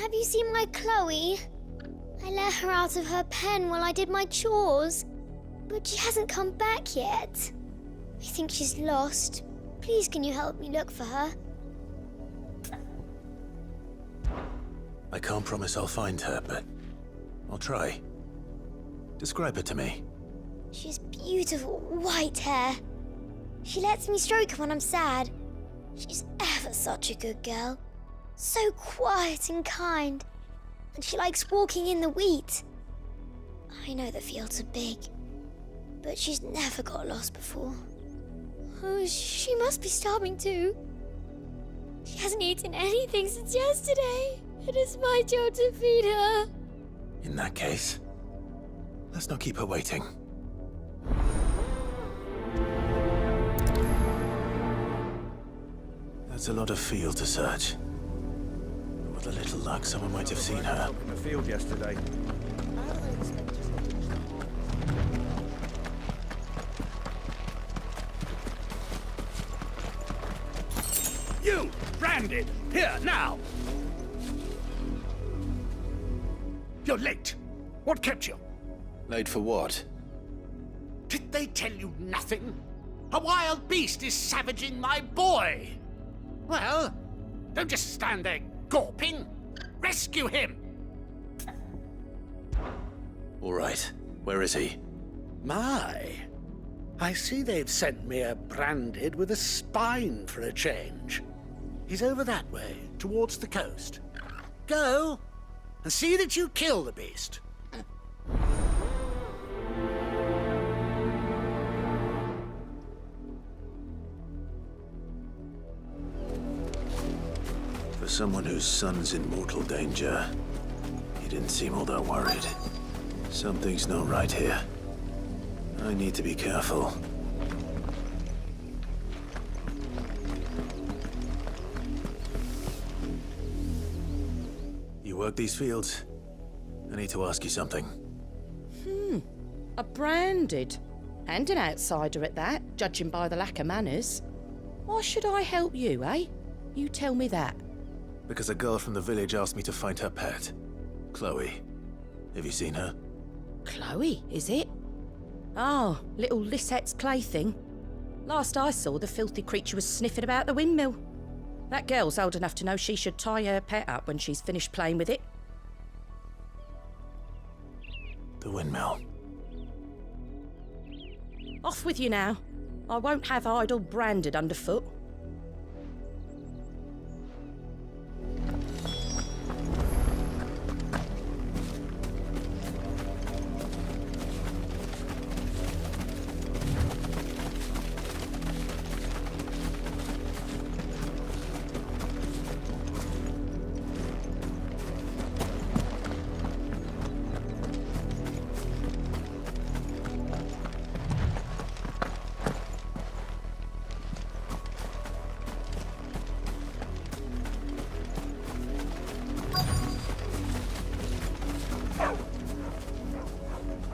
have you seen my Chloe? I let her out of her pen while I did my chores, but she hasn't come back yet. I think she's lost. Please, can you help me look for her? I can't promise I'll find her, but I'll try. Describe her to me. She has beautiful white hair. She lets me stroke her when I'm sad. She's ever such a good girl. So quiet and kind. And she likes walking in the wheat. I know the fields are big, but she's never got lost before. Oh, she must be starving too. She hasn't eaten anything since yesterday. It is my job to feed her. In that case, let's not keep her waiting. That's a lot of field to search. With a little luck, someone might have seen her. In the field yesterday. You! Branded! Here, now! You're late. What kept you? Late for what? Did they tell you nothing? A wild beast is savaging my boy! Well, don't just stand there gawping. Rescue him! All right. Where is he? My, I see they've sent me a branded with a spine for a change. He's over that way, towards the coast. Go, and see that you kill the beast. For someone whose son's in mortal danger, he didn't seem all that worried. Something's not right here. I need to be careful. You work these fields? I need to ask you something. A branded. And an outsider at that, judging by the lack of manners. Why should I help you, eh? You tell me that. Because a girl from the village asked me to find her pet. Chloe. Have you seen her? Chloe, is it? Oh, little Lisette's plaything. Last I saw, the filthy creature was sniffing about the windmill. That girl's old enough to know she should tie her pet up when she's finished playing with it. The windmill. Off with you now. I won't have idle branded underfoot.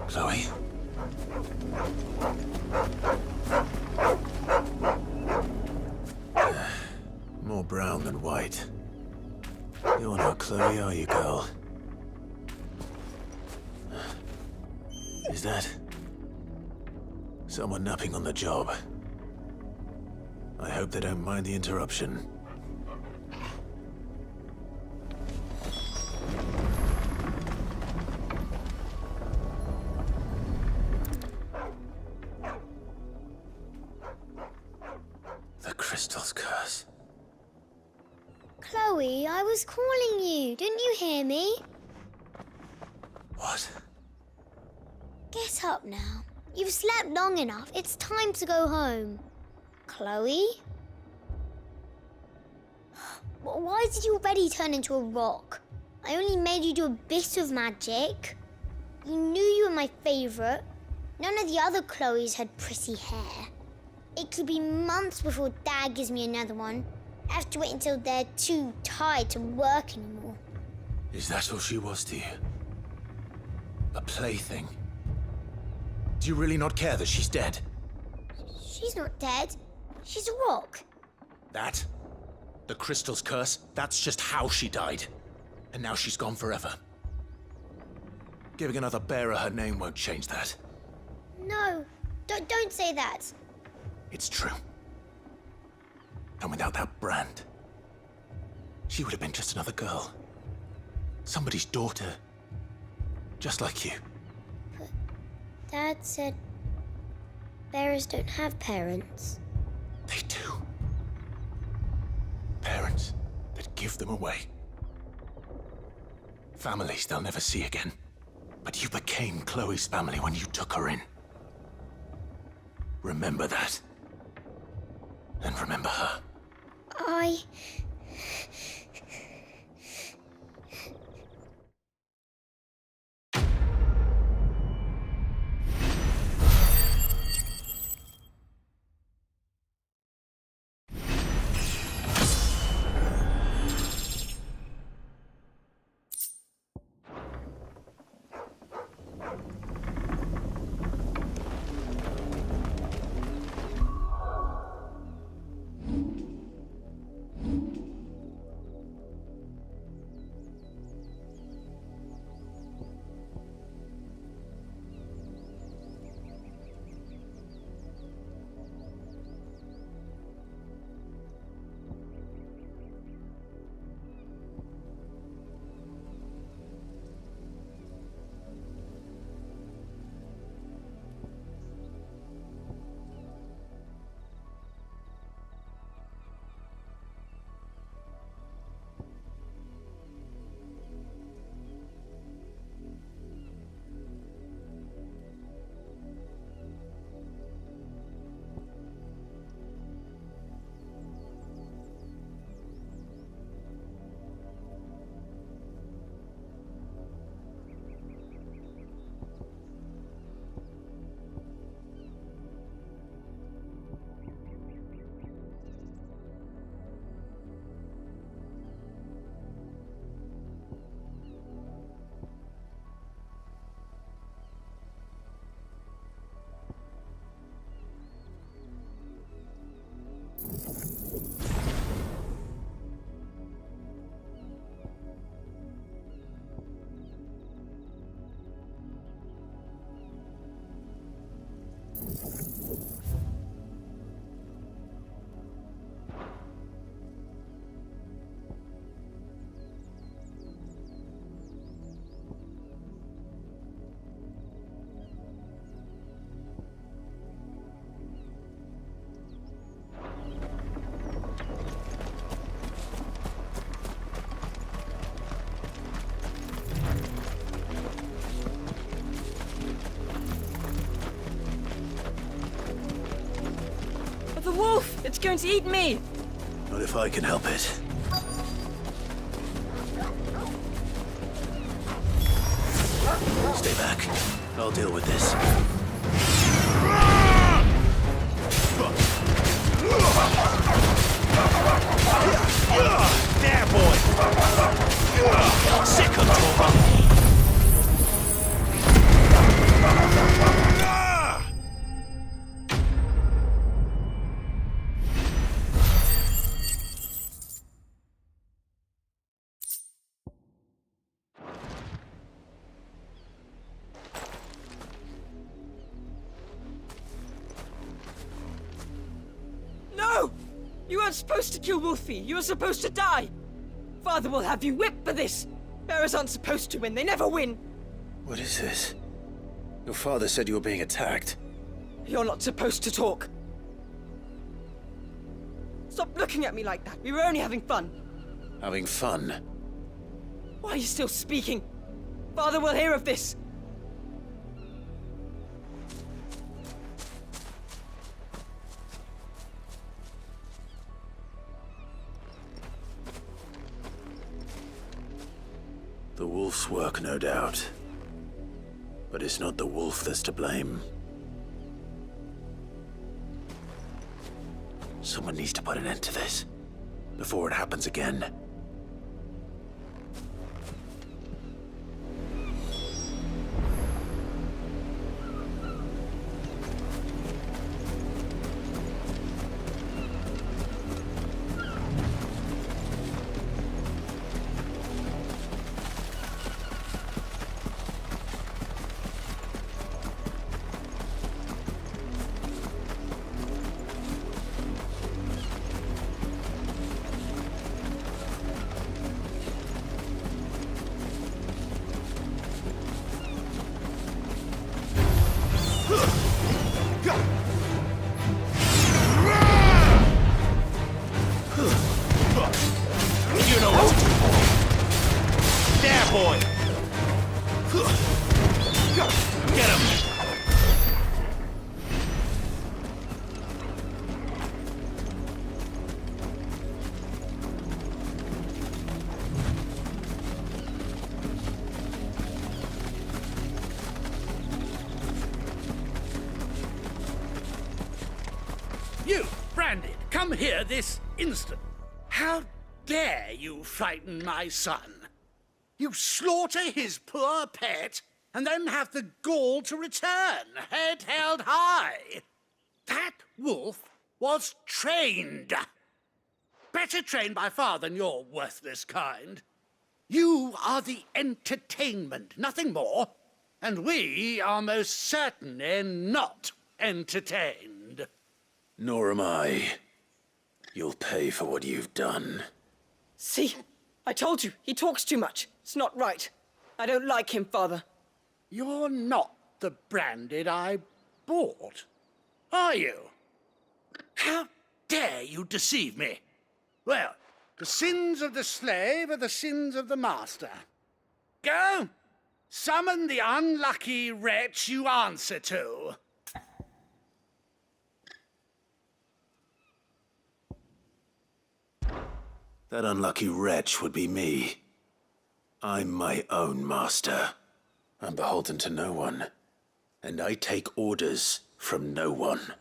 Chloe? More brown than white. You're not Chloe, are you, girl? Is that someone napping on the job? I hope they don't mind the interruption. The crystal's curse. Chloe, I was calling you. Didn't you hear me? What? Get up now. You've slept long enough. It's time to go home. Chloe? Why did you already turn into a rock? I only made you do a bit of magic. You knew you were my favourite. None of the other Chloes had pretty hair. It could be months before Dad gives me another one. I have to wait until they're too tired to work anymore. Is that all she was to you? A plaything? Do you really not care that she's dead? She's not dead. She's a rock. That? The crystal's curse? That's just how she died. And now she's gone forever. Giving another bearer her name won't change that. No, don't say that. It's true. And without that brand, she would have been just another girl. Somebody's daughter. Just like you. But Dad said bearers don't have parents. They do. Parents that give them away. Families they'll never see again. But you became Chloe's family when you took her in. Remember that. And remember her. The wolf! It's going to eat me! Not if I can help it. Stay back. I'll deal with this. There, boy! Sick of talking. No! You weren't supposed to kill Wolfie. You were supposed to die. Father will have you whipped for this. Bearers aren't supposed to win. They never win. What is this? Your father said you were being attacked. You're not supposed to talk. Stop looking at me like that. We were only having fun. Having fun? Why are you still speaking? Father will hear of this. The wolf's work, no doubt. But it's not the wolf that's to blame. Someone needs to put an end to this, before it happens again. You, Branded, come here this instant. How dare you frighten my son? You slaughter his poor pet, and then have the gall to return, head held high. That wolf was trained. Better trained by far than your worthless kind. You are the entertainment, nothing more. And we are most certainly not entertained. Nor am I. You'll pay for what you've done. See? I told you, he talks too much. It's not right. I don't like him, Father. You're not the Branded I bought, are you? How dare you deceive me? Well, the sins of the slave are the sins of the master. Go! Summon the unlucky wretch you answer to. That unlucky wretch would be me. I'm my own master. I'm beholden to no one. And I take orders from no one.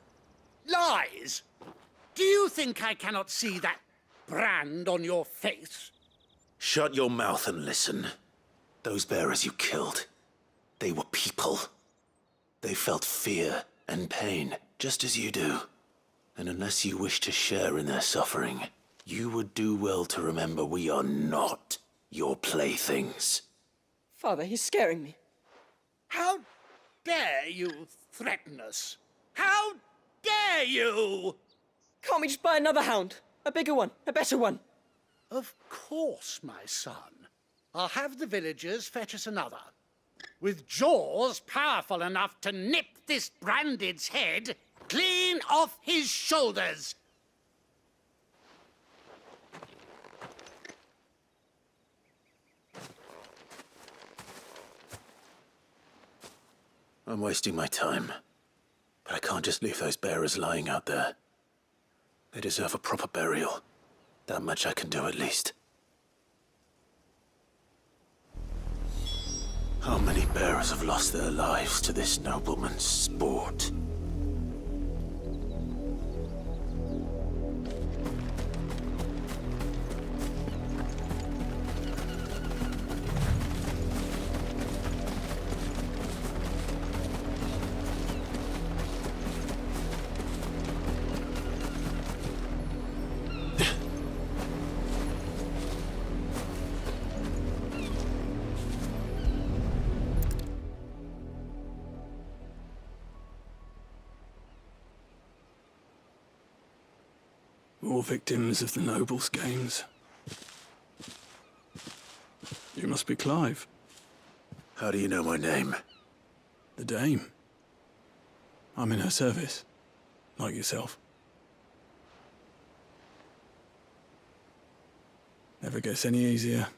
Lies! Do you think I cannot see that brand on your face? Shut your mouth and listen. Those bearers you killed, they were people. They felt fear and pain, just as you do. And unless you wish to share in their suffering, you would do well to remember we are not your playthings. Father, he's scaring me. How dare you threaten us? How dare you? Can't we just buy another hound? A bigger one, a better one. Of course, my son. I'll have the villagers fetch us another. With jaws powerful enough to nip this Branded's head clean off his shoulders. I'm wasting my time. But I can't just leave those bearers lying out there. They deserve a proper burial. That much I can do at least. How many bearers have lost their lives to this nobleman's sport? All victims of the nobles' games. You must be Clive. How do you know my name? The Dame. I'm in her service, like yourself. Never gets any easier,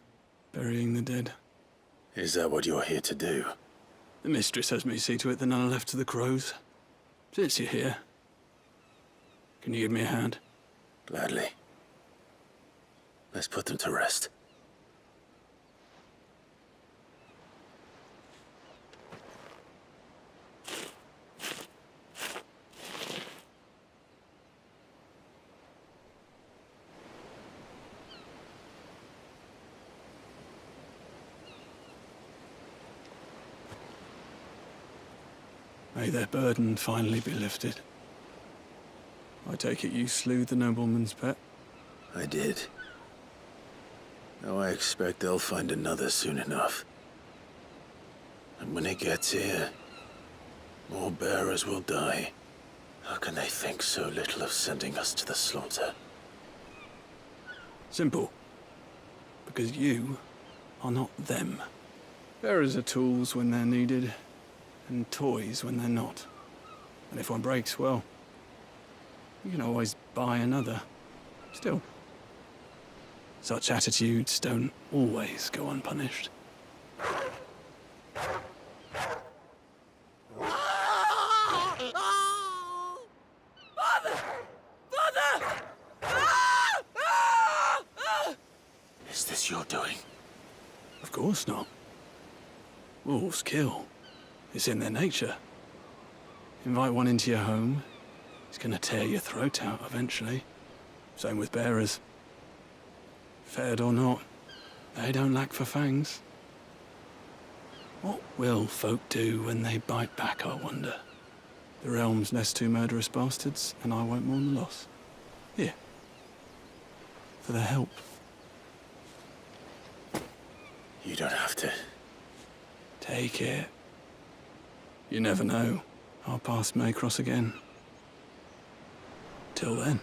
burying the dead. Is that what you're here to do? The mistress has me see to it that none are left to the crows. Since you're here, can you give me a hand? Gladly. Let's put them to rest. May their burden finally be lifted. I take it you slew the nobleman's pet? I did. Now I expect they'll find another soon enough. And when it gets here, more bearers will die. How can they think so little of sending us to the slaughter? Simple. Because you are not them. Bearers are tools when they're needed, and toys when they're not. And if one breaks, well, you can always buy another. Still, such attitudes don't always go unpunished. Father! Father! Is this your doing? Of course not. Wolves kill. It's in their nature. Invite one into your home, He's gonna tear your throat out eventually. Same with bearers. Fed or not, they don't lack for fangs. What will folk do when they bite back, I wonder? The realm's less two murderous bastards, and I won't mourn the loss. Here. For their help. You don't have to. Take it. You never know. Our paths may cross again. Till then.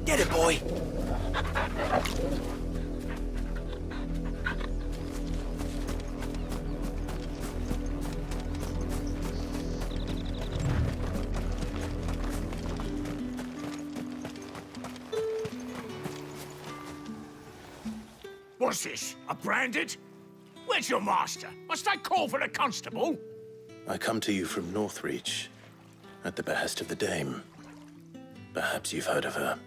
Get it, boy! What's this? A branded? Where's your master? Must I call for the constable? I come to you from Northreach, at the behest of the Dame. Perhaps you've heard of her.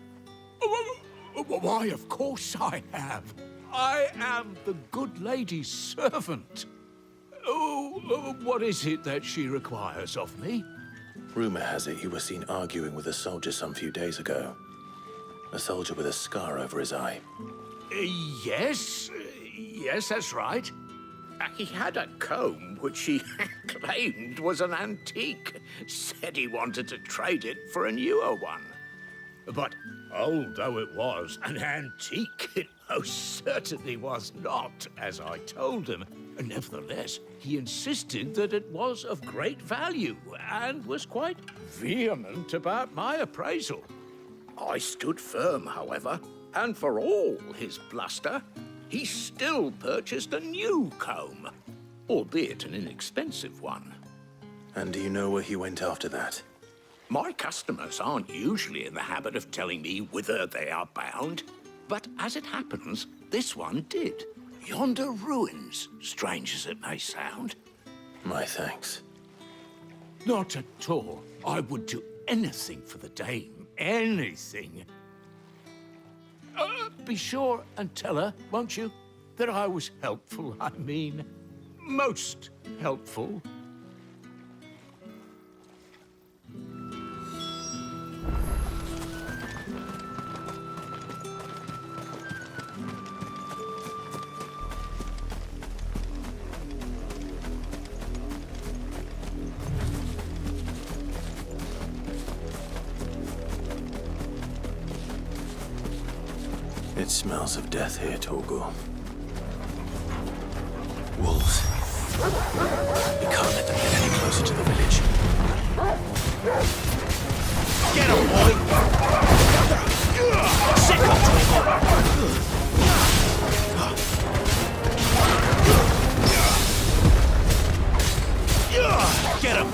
Why, of course I have. I am the good lady's servant. Oh, what is it that she requires of me? Rumor has it you were seen arguing with a soldier some few days ago. A soldier with a scar over his eye. Yes, that's right. He had a comb which he claimed was an antique. Said he wanted to trade it for a newer one. But old though it was, an antique it most certainly was not, as I told him. Nevertheless, he insisted that it was of great value and was quite vehement about my appraisal. I stood firm, however, and for all his bluster, he still purchased a new comb, albeit an inexpensive one. And do you know where he went after that? My customers aren't usually in the habit of telling me whither they are bound, but as it happens, this one did. yonder ruins, strange as it may sound. My thanks. Not at all. I would do anything for the dame. Anything. Be sure and tell her, won't you, that I was helpful. I mean, most helpful. It smells of death here, Torgor. Wolves. We can't let them get any closer to the village. Get 'em, boy! Sick of Torgor! Get 'em!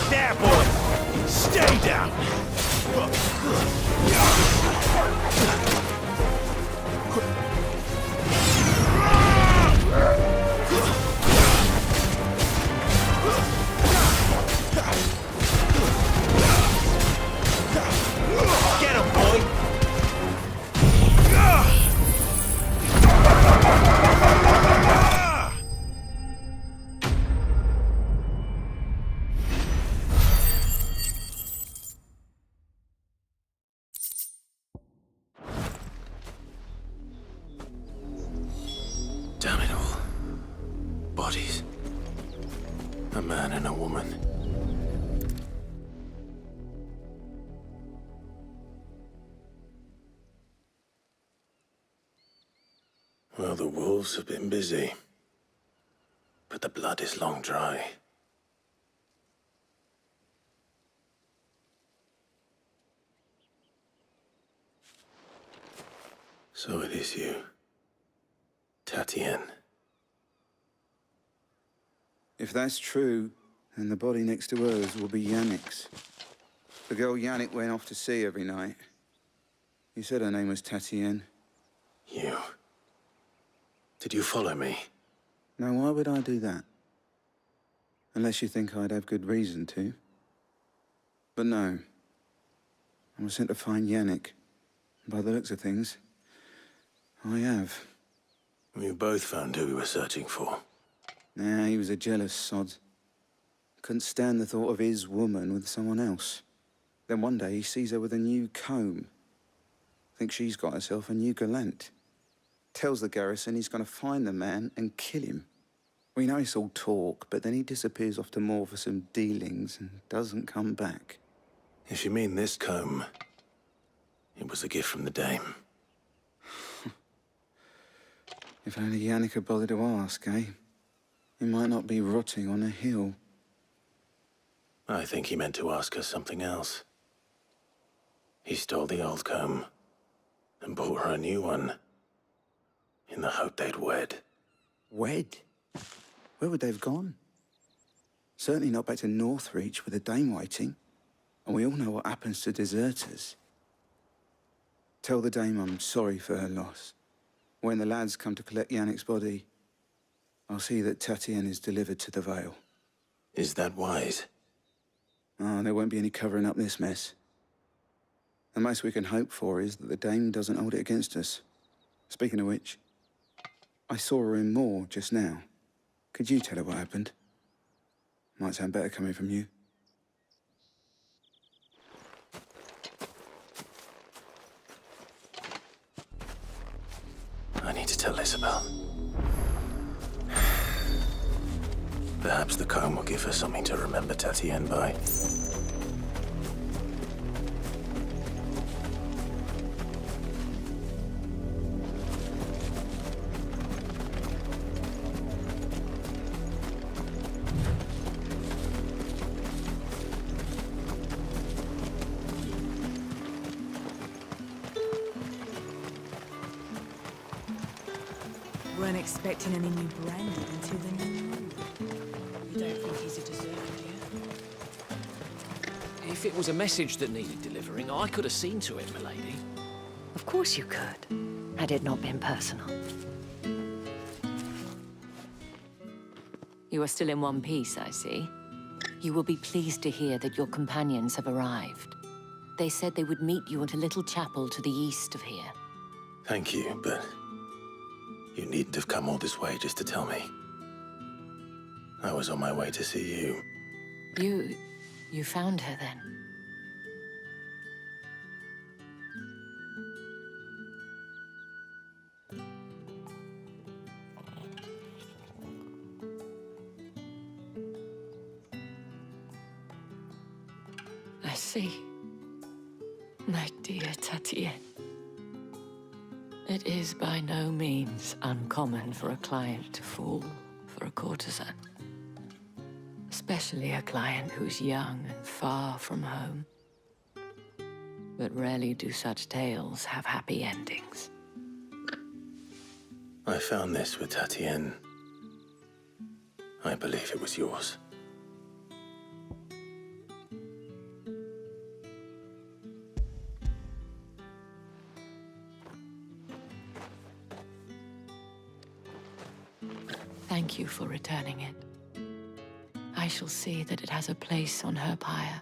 There, boy! Stay down! Get him, boy! Damn it all. Bodies. A man and a woman. Well, the wolves have been busy. But the blood is long dry. So it is you. Tatienne. If that's true, then the body next to hers will be Yannick's. The girl Yannick went off to see every night. You said her name was Tatienne. You. Did you follow me? Now, why would I do that? Unless you think I'd have good reason to. But no. I was sent to find Yannick. By the looks of things, I have. We both found who we were searching for. Nah, he was a jealous sod. Couldn't stand the thought of his woman with someone else. Then one day he sees her with a new comb. Thinks she's got herself a new gallant. Tells the garrison he's gonna find the man and kill him. We know it's all talk, but then he disappears off to Moor for some dealings and doesn't come back. If you mean this comb, it was a gift from the dame. If only Yannick had bothered to ask, eh? He might not be rotting on a hill. I think he meant to ask her something else. He stole the old comb and bought her a new one in the hope they'd wed. Wed? Where would they have gone? Certainly not back to Northreach with a dame waiting. And we all know what happens to deserters. Tell the dame I'm sorry for her loss. When the lads come to collect Yannick's body, I'll see that Tatienne is delivered to the Vale. Is that wise? Oh, there won't be any covering up this mess. The most we can hope for is that the dame doesn't hold it against us. Speaking of which, I saw her in Moor just now. Could you tell her what happened? Might sound better coming from you. I need to tell Isabel. Perhaps the comb will give her something to remember Tatienne by. Weren't expecting any new branded until the new moon. You don't think he's a deserter, do you? If it was a message that needed delivering, I could have seen to it, milady. Of course you could, had it not been personal. You are still in one piece, I see. You will be pleased to hear that your companions have arrived. They said they would meet you at a little chapel to the east of here. Thank you, but you needn't have come all this way just to tell me. I was on my way to see you. You found her then? I see. My dear Tatienne. It is by no means uncommon for a client to fall for a courtesan. Especially a client who's young and far from home. But rarely do such tales have happy endings. I found this with Tatienne. I believe it was yours. Thank you for returning it. I shall see that it has a place on her pyre.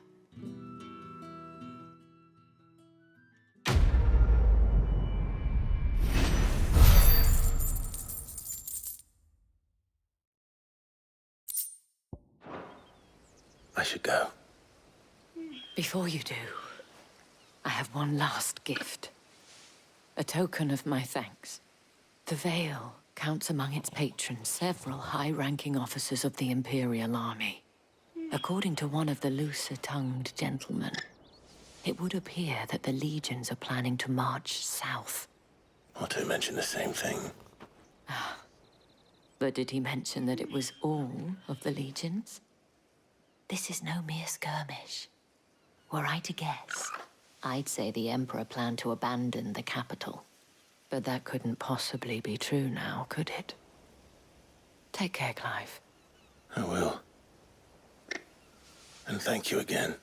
I should go. Before you do, I have one last gift. A token of my thanks. The Vale counts among its patrons several high-ranking officers of the Imperial Army. According to one of the looser-tongued gentlemen, it would appear that the legions are planning to march south. Otto mentioned the same thing. But did he mention that it was all of the legions? This is no mere skirmish. Were I to guess, I'd say the Emperor planned to abandon the capital. But that couldn't possibly be true now, could it? Take care, Clive. I will. And thank you again.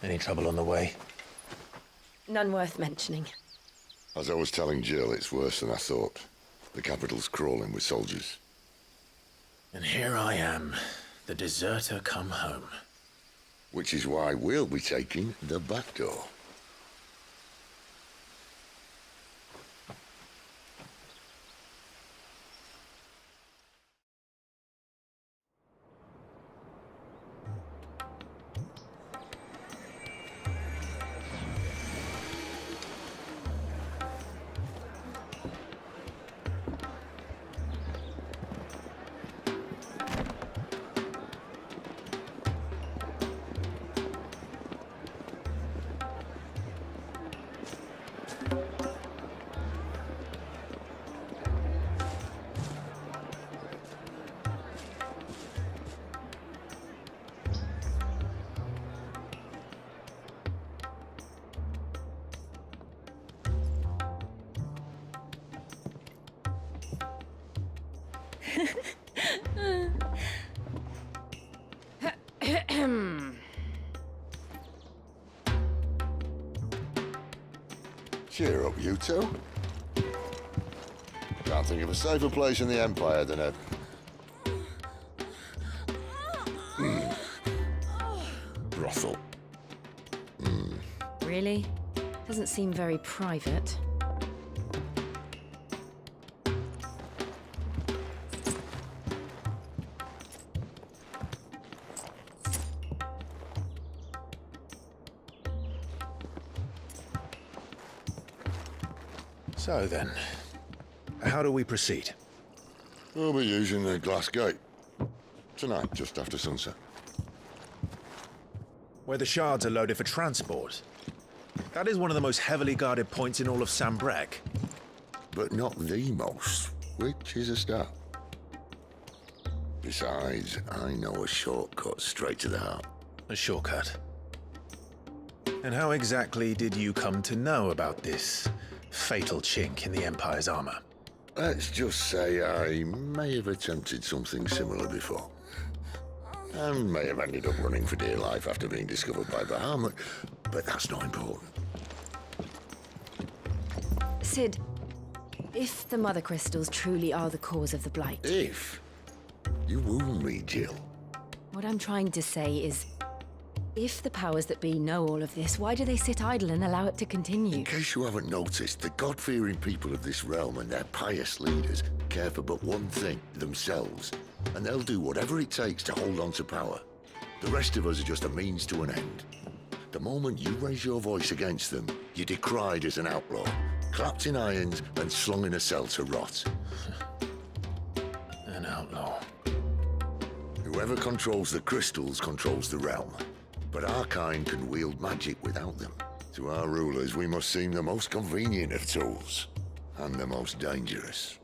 Any trouble on the way? None worth mentioning. As I was telling Jill, it's worse than I thought. The capital's crawling with soldiers. And here I am, the deserter come home. Which is why we'll be taking the back door. Cheer up, you two. Can't think of a safer place in the Empire than a... brothel. Really? Doesn't seem very private. So then, how do we proceed? We'll be using the glass gate. Tonight, just after sunset. Where the shards are loaded for transport. That is one of the most heavily guarded points in all of Sambrec. But not the most, which is a start. Besides, I know a shortcut straight to the heart. A shortcut. And how exactly did you come to know about this fatal chink in the Empire's armor? Let's just say I may have attempted something similar before. And may have ended up running for dear life after being discovered by Bahamut, but that's not important. Sid, if the Mother Crystals truly are the cause of the Blight... If? You wound me, Jill. What I'm trying to say is, if the powers that be know all of this, why do they sit idle and allow it to continue? In case you haven't noticed, the God-fearing people of this realm and their pious leaders care for but one thing, themselves. And they'll do whatever it takes to hold on to power. The rest of us are just a means to an end. The moment you raise your voice against them, you're decried as an outlaw, clapped in irons and slung in a cell to rot. An outlaw. Whoever controls the crystals controls the realm. But our kind can wield magic without them. To our rulers, we must seem the most convenient of tools, and the most dangerous.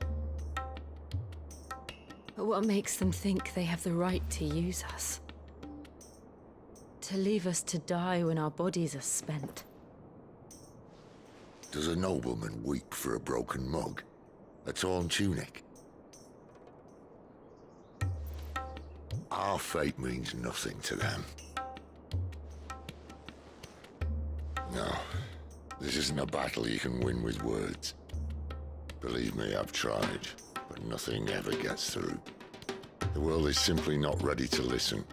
But what makes them think they have the right to use us? To leave us to die when our bodies are spent? Does a nobleman weep for a broken mug? A torn tunic? Our fate means nothing to them. No, this isn't a battle you can win with words. Believe me, I've tried, but nothing ever gets through. The world is simply not ready to listen.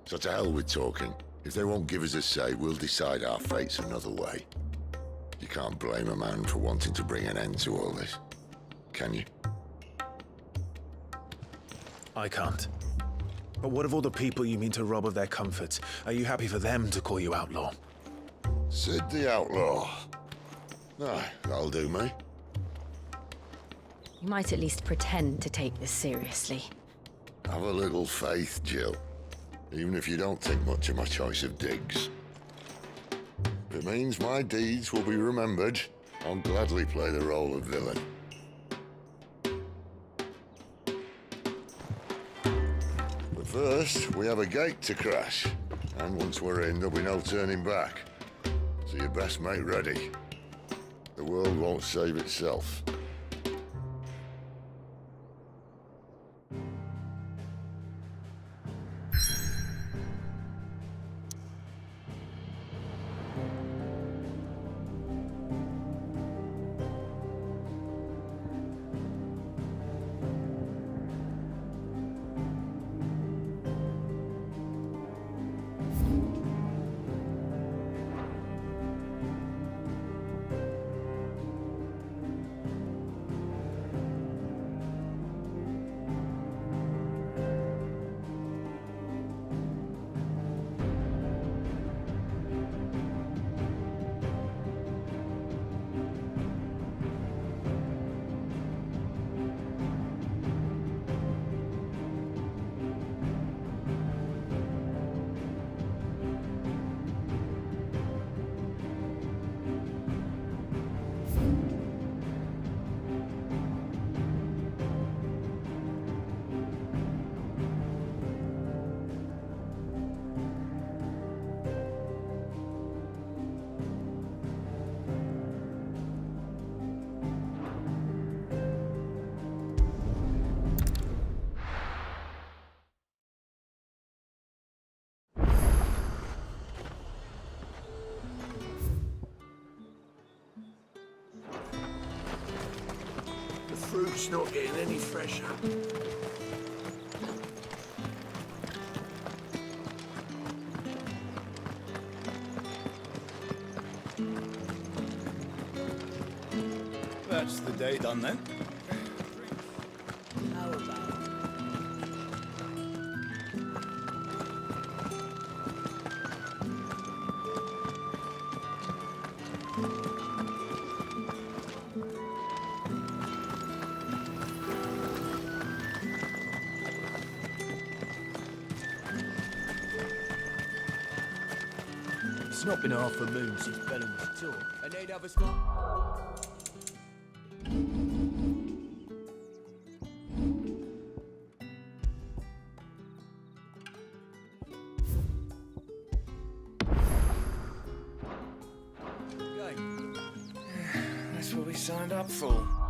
So to hell with talking. If they won't give us a say, we'll decide our fates another way. You can't blame a man for wanting to bring an end to all this, can you? I can't. But what of all the people you mean to rob of their comforts? Are you happy for them to call you outlaw? Sid the Outlaw. Aye, that'll do me. You might at least pretend to take this seriously. Have a little faith, Jill. Even if you don't think much of my choice of digs. If it means my deeds will be remembered, I'll gladly play the role of villain. But first, we have a gate to crash. And once we're in, there'll be no turning back. So you best make ready. The world won't save itself. fruit's not getting any fresher. That's the day done then. How about It's not been half a moon since Bellum's tour. And they'd have us gone. That's what we signed up for.